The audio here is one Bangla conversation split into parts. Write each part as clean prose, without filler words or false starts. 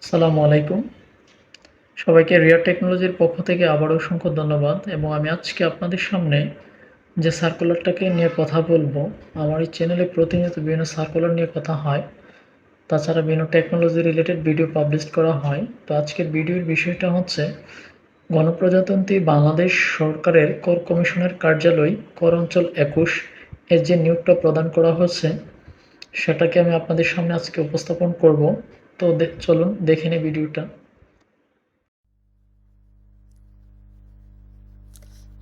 আসসালামু আলাইকুম। সবাইকে রিয়া টেকনোলজির পক্ষ থেকে আবারও অসংখ্য ধন্যবাদ এবং আমি আজকে আপনাদের সামনে যে সার্কুলারটাকে নিয়ে কথা বলবো, আমার এই চ্যানেলে প্রতিনিয়ত বিভিন্ন সার্কুলার নিয়ে কথা হয়। তাছাড়া বিভিন্ন টেকনোলজি রিলেটেড ভিডিও পাবলিশ করা হয়। তো আজকের ভিডিওর বিষয়টা হচ্ছে গণপ্রজাতন্ত্রী বাংলাদেশ সরকারের কর কমিশনের কার্যালয় কর অঞ্চল ২১ এর যে নিয়োগটা প্রদান করা হয়েছে সেটাকে আমি আপনাদের সামনে আজকে উপস্থাপন করব। তো চলুন দেখে নিই ভিডিওটা।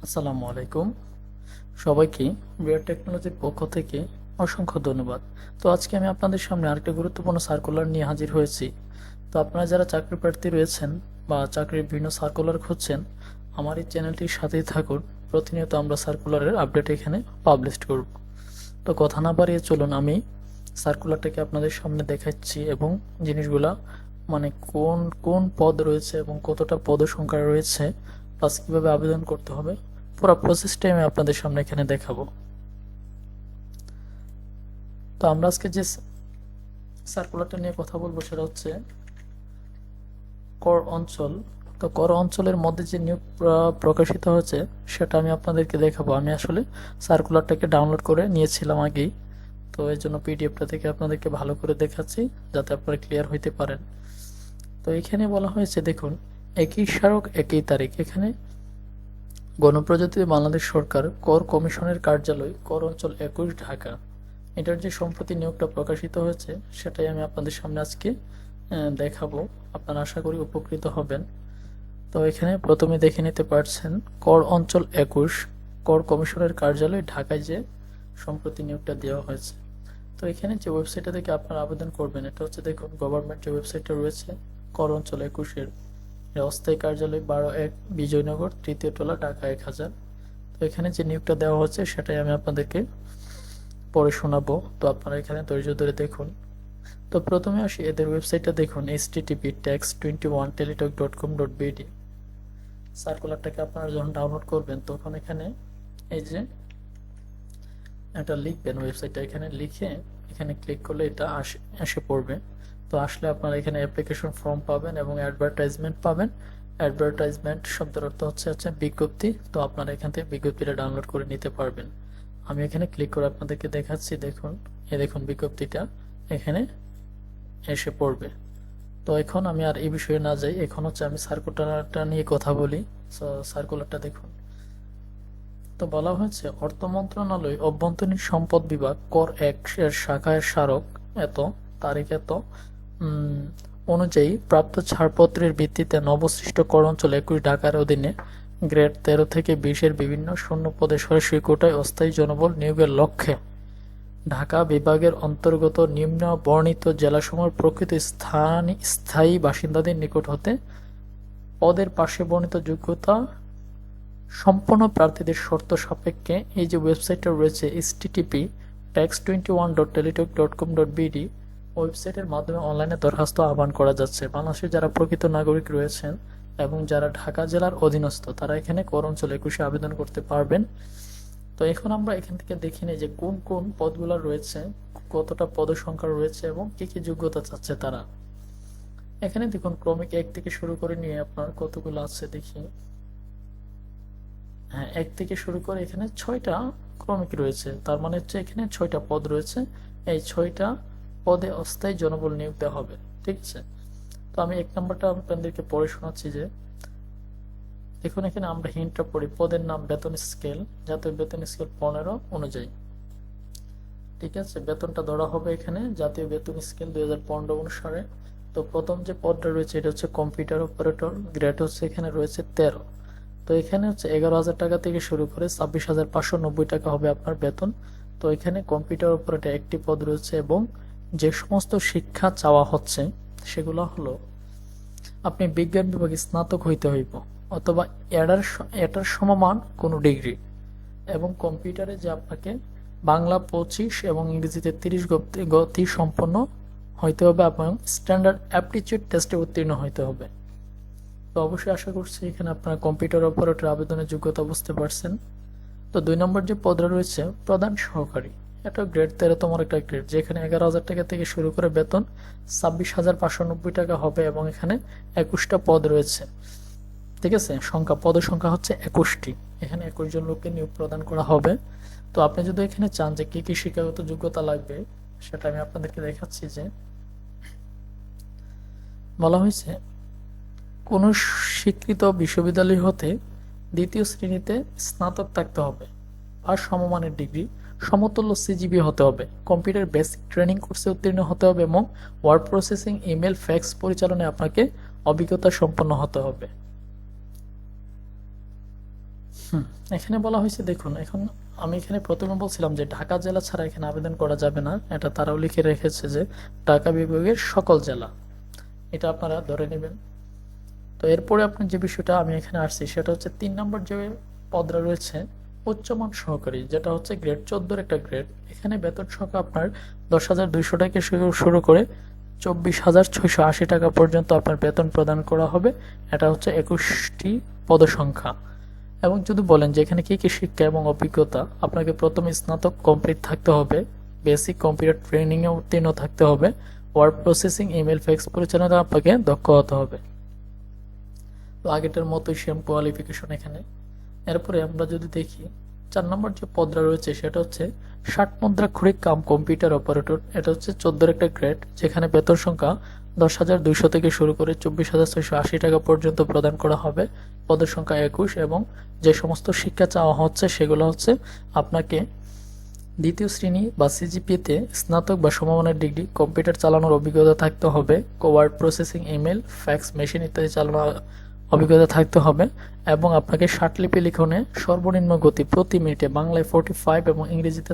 আসসালামু আলাইকুম। সবাইকে বিআর টেকনোলজির পক্ষ থেকে অসংখ্য ধন্যবাদ। তো আজকে আমি আপনাদের সামনে আরেকটা গুরুত্বপূর্ণ সার্কুলার নিয়ে হাজির হয়েছি। তো আপনারা যারা চাকরি প্রার্থী রয়েছেন বা চাকরির বিভিন্ন সার্কুলার খুঁজছেন, আমার এই চ্যানেলটির সাথেই থাকুন। প্রতিনিয়ত আমরা সার্কুলারের আপডেট এখানে পাবলিশ করব। তো কথা না বাড়িয়ে চলুন আমি সার্কুলারটাকে আপনাদের সামনে দেখাচ্ছি এবং জিনিসগুলা মানে কোন কোন পদ রয়েছে এবং কতটা পদসংখ্যা রয়েছে, প্লাস কীভাবে আবেদন করতে হবে, পুরো প্রসেসটাই আমি আপনাদের সামনে এখানে দেখাবো। তো আমরা আজকে যে সার্কুলারটা নিয়ে কথা বলবো সেটা হচ্ছে কর অঞ্চল। তো কর অঞ্চলের মধ্যে যে নিয়োগ প্রকাশিত হয়েছে সেটা আমি আপনাদেরকে দেখাবো। আমি আসলে সার্কুলারটাকে ডাউনলোড করে নিয়েছিলাম আগেই, তো এর জন্য পিডিএফটা থেকে আপনাদেরকে ভালো করে দেখাচ্ছি যাতে আপনারা ক্লিয়ার হইতে পারেন। তো এখানে বলা হয়েছে, দেখুন, একই স্মারক একই তারিখ। এখানে গণপ্রজাতন্ত্রী বাংলাদেশ সরকার কর কমিশনের কার্যালয় কর অঞ্চল ২১ ঢাকা, এটার যে সম্প্রতি নিয়োগটা প্রকাশিত হয়েছে সেটাই আমি আপনাদের সামনে আজকে দেখাবো। আপনারা আশা করি উপকৃত হবেন। তো এখানে প্রথমে দেখে নিতে পারছেন কর অঞ্চল ২১ কর কমিশনের কার্যালয় ঢাকায় যে সম্প্রতি নিয়োগটা দেওয়া হয়েছে। তো এখানে যে ওয়েবসাইটটা থেকে আপনারা আবেদন করবেন এটা হচ্ছে, দেখুন, গভর্নমেন্ট যে ওয়েবসাইটটা রয়েছে কর অঞ্চল ২১-এর অস্থায়ী কার্যালয় ১২-১ বিজয়নগর, তৃতীয় তলা, ঢাকা ১০০০। তো এখানে যে নিয়োগটা দেওয়া হচ্ছে সেটাই আমি আপনাদেরকে পড়ে শোনাবো। তো আপনারা এখানে ধৈর্য ধরে দেখুন। তো প্রথমে আসি এদের ওয়েবসাইটটা, দেখুন http://tax21teletalk.com.bd। সার্কুলারটাকে আপনারা যখন ডাউনলোড করবেন তখন এখানে এই যে এটা লিখবেন, ওয়েবসাইটটা এখানে লিখে এখানে ক্লিক করলে এটা এসে পড়বে। তো আসলে আপনারা এখানে অ্যাপ্লিকেশন ফর্ম পাবেন এবং অ্যাডভার্টাইজমেন্ট পাবেন। অ্যাডভার্টাইজমেন্ট শব্দের অর্থ হচ্ছে বিজ্ঞপ্তি। তো আপনারা এখান থেকে বিজ্ঞপ্তিটা ডাউনলোড করে নিতে পারবেন। আমি এখানে ক্লিক করে আপনাদেরকে দেখাচ্ছি। দেখুন, দেখুন বিজ্ঞপ্তিটা এখানে এসে পড়বে। তো এখন আমি আর এই বিষয়ে না যাই, এখন হচ্ছে আমি সার্কুলারটা নিয়ে কথা বলি। সার্কুলারটা দেখুন। তো বলা হয়েছে, অর্থ মন্ত্রণালয় অভ্যন্তরীণ সম্পদ বিভাগ কর ১ এর শাখায় স্মারক এত তারিখ এত অনুযায়ী প্রাপ্ত ছাড়পত্রের ভিত্তিতে নবসৃষ্ট কর অঞ্চল ২১ ঢাকার অধীনে গ্রেড ১৩ থেকে ২০ এর বিভিন্ন শূন্য পদে সরাসরি কোটায় অস্থায়ী জনবল নিয়োগের লক্ষ্যে ঢাকা বিভাগের অন্তর্গত নিম্ন বর্ণিত জেলাসমূহের প্রকৃত স্থায়ী বাসিন্দাদের নিকট হতে পদের পাশে বর্ণিত যোগ্যতা সম্পন্ন প্রার্থীদের শর্ত সাপেক্ষে এই যে ওয়েবসাইটটা রয়েছে http://tax21.teletalk.com.bd ওয়েবসাইটের মাধ্যমে অনলাইনে দরখাস্ত আহ্বান করা যাচ্ছে। বাংলাদেশের যারা প্রকৃত নাগরিক রয়েছেন এবং যারা ঢাকা জেলার অধীনস্থ তারা এখানে কর অঞ্চল ২১-এ আবেদন করতে পারবেন। তো এখন আমরা এখান থেকে দেখে নিই যে কোন কোন পদগুলো রয়েছে, কতটা পদসংখ্যা রয়েছে এবং কি কি যোগ্যতা চাচ্ছে তারা। এখানে দেখুন ক্রমিক ১ থেকে শুরু করে নিয়ে আপনার কতগুলো আছে দেখি। হ্যাঁ, ১ থেকে শুরু করে এখানে ৬টা ক্রমিক রয়েছে, তার মানে হচ্ছে এখানে ৬টা পদ রয়েছে। এই ৬টা পদে অস্থায়ী জনবল নিয়োগ দেওয়া হবে, ঠিক আছে। তো আমি ১ নম্বরটা আপনাদেরকে পড়ে শোনাচ্ছি যে, দেখুন এখানে আমরা হিন্টটা পড়ি, পদের নাম বেতন স্কেল, জাতীয় বেতন স্কেল ১৫ অনুযায়ী, ঠিক আছে। বেতনটা ধরা হবে এখানে জাতীয় বেতন স্কেল ২০১৫ অনুসারে। তো প্রথম যে পদটা রয়েছে এটা হচ্ছে কম্পিউটার অপারেটর, গ্রেড হচ্ছে এখানে রয়েছে ১৩। তো এখানে হচ্ছে ১১,০০০ টাকা থেকে শুরু করে ২৬,৫৯০ টাকা হবে আপনার বেতন। তো এখানে কম্পিউটার অপারেটর একটি পদ রয়েছে এবং যে সমস্ত শিক্ষা চাওয়া হচ্ছে সেগুলো হলো, আপনি বিজ্ঞান বিভাগে স্নাতক হইতে হইব অথবা এটার সমমান কোনো ডিগ্রি, এবং কম্পিউটারে যে আপনাকে বাংলা ২৫ এবং ইংরেজিতে ৩০ গতি সম্পন্ন হইতে হবে এবং স্ট্যান্ডার্ড অ্যাপটিটিউড টেস্টে উত্তীর্ণ হইতে হবে। তো অবশ্যই আশা করছি এখানে আপনারা কম্পিউটার অপারেটর আবেদনের যোগ্যতা বুঝতে পারছেন। তো ২ নম্বর যে পদটা রয়েছে প্রধান সহকারী, এটা গ্রেড 13তম একটা গ্রেড, যেখানে 11,000 টাকা থেকে শুরু করে বেতন 26,590 টাকা হবে এবং এখানে 21টা পদ রয়েছে। ঠিক আছে, পদের সংখ্যা হচ্ছে 21টি। এখানে 21 জন লোককে নিয়োগ প্রদান করা হবে। তো আপনি যদি এখানে চান যে কি কি শিক্ষাগত যোগ্যতা লাগবে, সেটা আমি আপনাদেরকে দেখাচ্ছি। যে বলা হয়েছে কোন স্বীকৃত বিশ্ববিদ্যালয় হতে দ্বিতীয় শ্রেণীতে স্নাতক থাকতে হবে আর সমমানের ডিগ্রি, সমতুল্য সিজিবি হতে হবে, কম্পিউটার বেসিক ট্রেনিং কোর্সে উত্তীর্ণ হতে হবে এবং ওয়ার্ড প্রসেসিং, ইমেল, ফ্যাক্স পরিচালনায় আপনাকে অভিজ্ঞতা সম্পন্ন হতে হবে। এখানে বলা হয়েছে, দেখুন এখন আমি এখানে প্রথমে বলছিলাম যে ঢাকা জেলা ছাড়া এখানে আবেদন করা যাবে না, এটা তারাও লিখে রেখেছে যে ঢাকা বিভাগের সকল জেলা, এটা আপনারা ধরে নেবেন। তো এরপরে আপনার যে বিষয়টা আমি এখানে আসছি সেটা হচ্ছে 3 নম্বর যে পদটা রয়েছে উচ্চমান সহকারী, যেটা হচ্ছে গ্রেড 14 একটা গ্রেড। এখানে বেতন সংখ্যা আপনার 10,200 টাকা শুরু করে 24,680 টাকা পর্যন্ত আপনার বেতন প্রদান করা হবে। এটা হচ্ছে 21টি পদসংখ্যা। এবং যদি বলেন যে এখানে কি কি শিক্ষা এবং অভিজ্ঞতা, আপনাকে প্রথমে স্নাতক কমপ্লিট থাকতে হবে, বেসিক কম্পিউটার ট্রেনিং এ উত্তীর্ণ থাকতে হবে, ওয়ার্ড প্রসেসিং, ইমেল, ফ্যাক্স পরিচালনা আপনাকে দক্ষ হতে হবে। তো আগেটার মতোই সেম কোয়ালিফিকেশন এখানে। এরপরে আমরা যদি দেখি 4 নম্বর যে পদটা রয়েছে সেটা হচ্ছে 60 মুদ্রাক্ষরিক কাম কম্পিউটার অপারেটর। এটা হচ্ছে 14 একটা গ্রেড, যেখানে বেতন সংখ্যা 10,200 থেকে শুরু করে 24,680 টাকা পর্যন্ত প্রদান করা হবে। পদের সংখ্যা 21 এবং যে সমস্ত শিক্ষা চাওয়া হচ্ছে সেগুলো হচ্ছে আপনাকে দ্বিতীয় শ্রেণী বা সিজিপিতে স্নাতক বা সমমানের ডিগ্রি, কম্পিউটার চালানোর অভিজ্ঞতা থাকতে হবে, word processing, email, fax machine ইত্যাদি চালানোর অভিজ্ঞতা থাকতে হবে এবং আপনাকে ষাটলিপি লিখনে সর্বনিম্ন গতি প্রতি মিনিটে বাংলায় 45 এবং ইংরেজিতে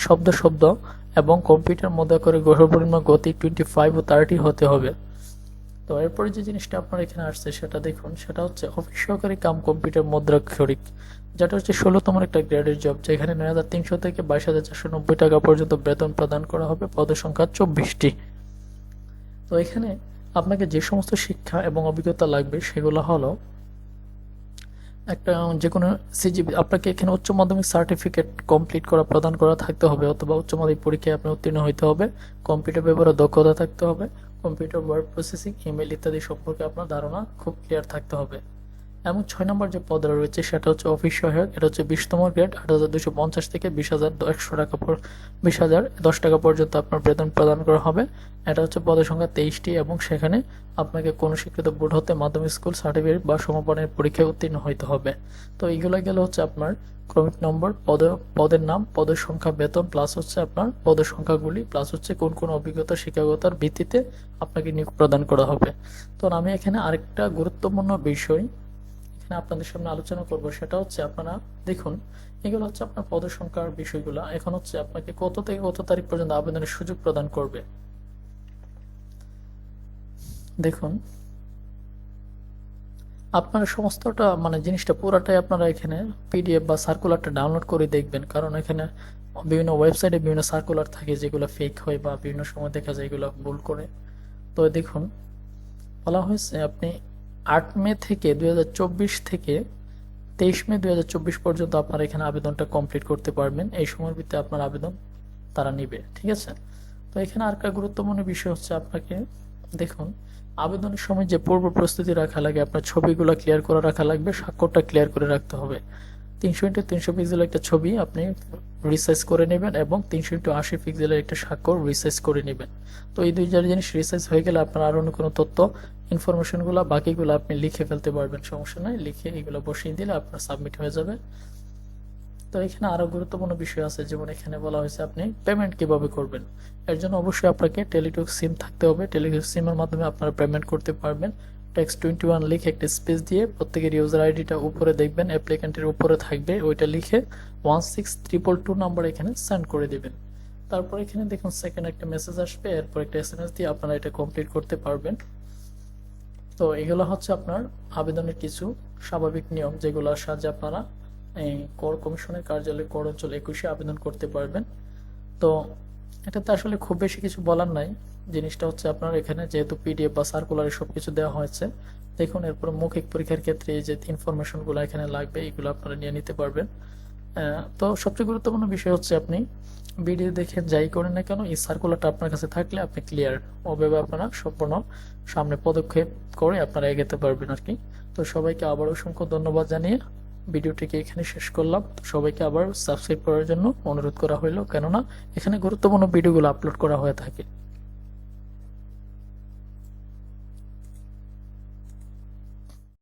70 শব্দ এবং কম্পিউটার মধ্যে করে সর্বনিম্ন গতি 25 ও 30 হতে হবে। তো এরপরে যে জিনিসটা আপনার এখানে আসছে সেটা দেখুন, সেটা হচ্ছে অফিস সহকারী কাম কম্পিউটার মুদ্রাক্ষরিক, যেটা হচ্ছে 16তম একটা গ্রেডের জব, যেখানে 9,300 থেকে 22,490 টাকা পর্যন্ত বেতন প্রদান করা হবে। পদের সংখ্যা 24টি। তো এখানে আপনাকে যে সমস্ত শিক্ষা এবং অভিজ্ঞতা লাগবে সেগুলো হলো একটা যে কোনো সিজিপি, আপনাকে এখানে উচ্চ মাধ্যমিক সার্টিফিকেট কমপ্লিট করা প্রদান করা থাকতে হবে অথবা উচ্চ মাধ্যমিক পরীক্ষায় আপনি উত্তীর্ণ হতে হবে, কম্পিউটার ব্যবহারে দক্ষতা থাকতে হবে, কম্পিউটার ওয়ার্ড প্রসেসিং, ইমেল ইত্যাদি সম্পর্কে আপনার ধারণা খুব ক্লিয়ার থাকতে হবে। এবং 6 নম্বর যে পদটা রয়েছে সেটা হচ্ছে অফিস সহায়ক। এটা হচ্ছে 20তম গ্রেড, 8,250 থেকে 20,100 টাকা 20,010 টাকা পর্যন্ত আপনার বেতন প্রদান করা হবে। এটা হচ্ছে পদের সংখ্যা 23টি এবং সেখানে আপনাকে কোনো স্বীকৃত বোর্ড হতে মাধ্যমিক স্কুল সার্টিফিকেট বা সমমানের পরীক্ষায় উত্তীর্ণ হতে হবে। তো এইগুলো গেল হচ্ছে আপনার ক্রমিক নম্বর, পদের নাম, পদের সংখ্যা, বেতন, প্লাস হচ্ছে আপনার পদের সংখ্যাগুলি, প্লাস হচ্ছে কোন কোন অভিজ্ঞতা শিক্ষাগতার ভিত্তিতে আপনাকে নিয়োগ প্রদান করা হবে। তো আমি এখানে আরেকটা গুরুত্বপূর্ণ বিষয় এখানে আপনাদের সামনে আলোচনা করব, সেটা হচ্ছে আপনারা দেখুন, এগুলো হচ্ছে আপনার পদের সংখ্যার বিষয়গুলো। এখন হচ্ছে আপনাকে কত থেকে কত তারিখ পর্যন্ত আবেদনের সুযোগ প্রদান করবে। দেখুন, আপনারা সমস্তটা মানে জিনিসটা পুরাটাই আপনারা এখানে পিডিএফ বা সার্কুলারটা ডাউনলোড করে দেখবেন, কারণ এখানে বিভিন্ন ওয়েবসাইটে বিভিন্ন সার্কুলার থাকে যেগুলো ফেক হয় বা বিভিন্ন সময় দেখা যায় এগুলো ভুল করে। তো দেখুন, বলা হয়েছে আপনি 8 মে থেকে 2024 থেকে 23 মে 2024 পর্যন্ত আপনারা এখানে আবেদনটা কমপ্লিট করতে পারবেন। এই সময়ের ভিতরে আপনার আবেদন তারা নিবে। ঠিক আছে, তো এখানে আরেকটা গুরুত্বপূর্ণ বিষয় হচ্ছে আপনাকে দেখুন, আবেদনের সময় যে পূর্ব প্রস্তুতি রাখা লাগে, আপনার ছবিগুলো ক্লিয়ার করে রাখা লাগবে, স্বাক্ষরটা ক্লিয়ার করে রাখতে হবে। 300x300 পিক্সেলের একটা ছবি আপনি রিসাইজ করে নেবেন এবং 300x80 পিক্সেলের একটা স্বাক্ষর রিসাইজ করে নেবেন। তো এই দুই জিনিস রিসাইজ হয়ে গেলে আপনার আরো কোনো তথ্য ইনফরমেশনগুলো বাকিগুলো আপনি লিখে ফেলতে পারবেন, সমস্যা নাই, লিখে এগুলো বসিয়ে দিলে আপনার সাবমিট হয়ে যাবে। তো এখানে আরো গুরুত্বপূর্ণ বিষয় আছে, যেমন এখানে বলা হয়েছে আপনি পেমেন্ট কিভাবে করবেন। এর জন্য অবশ্যই আপনাকে টেলিটক সিম থাকতে হবে। টেলিটক সিমের মাধ্যমে আপনারা পেমেন্ট করতে পারবেন। টেক্সট 21 লিখে একটা স্পেস দিয়ে প্রত্যেকের ইউজার আইডিটা উপরে দেখবেন, অ্যাপ্লিক্যান্টের উপরে থাকবে, ওইটা লিখে 16222 নাম্বার এখানে সেন্ড করে দিবেন। তারপর এখানে দেখুন সেকেন্ড একটা মেসেজ আসবে, এরপর একটা এসএমএস দিয়ে আপনারা এটা কমপ্লিট করতে পারবেন। তো এগুলো হচ্ছে আপনার আবেদনের কিছু স্বাভাবিক নিয়ম, যেগুলোর সাহায্যে আপনারা এই কর কমিশনের কার্যালয় কর অঞ্চল 21-এ আবেদন করতে পারবেন। তো এটাতে আসলে খুব বেশি কিছু বলার নাই। জিনিসটা হচ্ছে আপনার এখানে যেহেতু পিডিএফ বা সার্কুলারে সবকিছু দেওয়া হয়েছে, দেখুন এরপর মৌখিক পরীক্ষার ক্ষেত্রে এই যে ইনফরমেশনগুলো এখানে লাগবে এগুলো আপনারা নিয়ে নিতে পারবেন। তো সবচেয়ে গুরুত্বপূর্ণ বিষয় হচ্ছে আপনি ভিডিও দেখে যাই করেন না কেন, এই সার্কুলারটা আপনার কাছে থাকলে আপনি ক্লিয়ার ওভাবে আপনারা সম্পূর্ণ সামনে পদক্ষেপ করে আপনারা এগোতে পারবেন আর কি। তো সবাইকে আবার অসংখ্য ধন্যবাদ জানিয়ে ভিডিওটিকে এখানে শেষ করলাম। তো সবাইকে আবার সাবস্ক্রাইব করার জন্য অনুরোধ করা হলো, কেননা এখানে গুরুত্বপূর্ণ ভিডিওগুলো আপলোড করা হয়ে থাকে।